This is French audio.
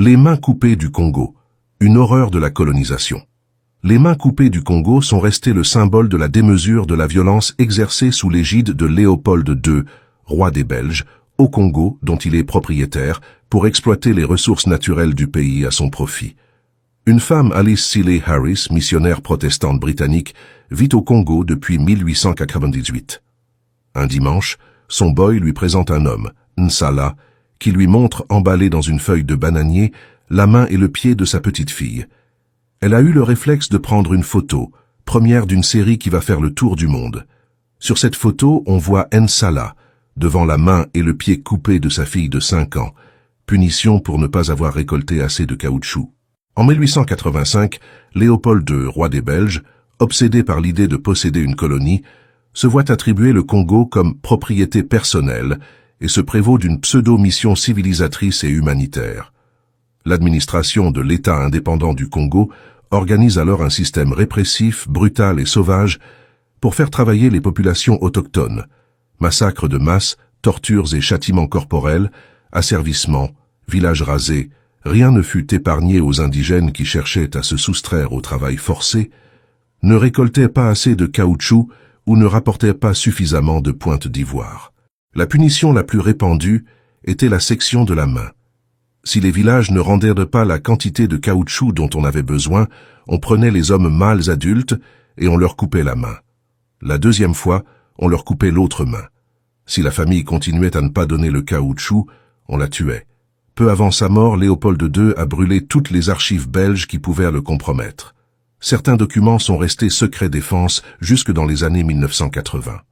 Les mains coupées du Congo, une horreur de la colonisation. Les mains coupées du Congo sont restées le symbole de la démesure de la violence exercée sous l'égide de Léopold II, roi des Belges, au Congo, dont il est propriétaire, pour exploiter les ressources naturelles du pays à son profit. Une femme, Alice Seeley Harris, missionnaire protestante britannique, vit au Congo depuis 1898. Un dimanche, son boy lui présente un homme, Nsala, qui lui montre, emballé dans une feuille de bananier, la main et le pied de sa petite fille. Elle a eu le réflexe de prendre une photo, première d'une série qui va faire le tour du monde. Sur cette photo, on voit Nsala, devant la main et le pied coupés de sa fille de 5 ans, punition pour ne pas avoir récolté assez de caoutchouc. En 1885, Léopold II, roi des Belges, obsédé par l'idée de posséder une colonie, se voit attribuer le Congo comme propriété personnelle et se prévaut d'une pseudo-mission civilisatrice et humanitaire. L'administration de l'État indépendant du Congo organise alors un système répressif, brutal et sauvage pour faire travailler les populations autochtones. Massacres de masse, tortures et châtiments corporels, asservissements, villages rasés, rien ne fut épargné aux indigènes qui cherchaient à se soustraire au travail forcé, ne récoltaient pas assez de caoutchouc ou ne rapportaient pas suffisamment de pointes d'ivoire. La punition la plus répandue était la section de la main. Si les villages ne rendaient pas la quantité de caoutchouc dont on avait besoin, on prenait les hommes mâles adultes et on leur coupait la main. La deuxième fois, on leur coupait l'autre main. Si la famille continuait à ne pas donner le caoutchouc, on la tuait. Peu avant sa mort, Léopold II a brûlé toutes les archives belges qui pouvaient le compromettre. Certains documents sont restés secret défense jusque dans les années 1980.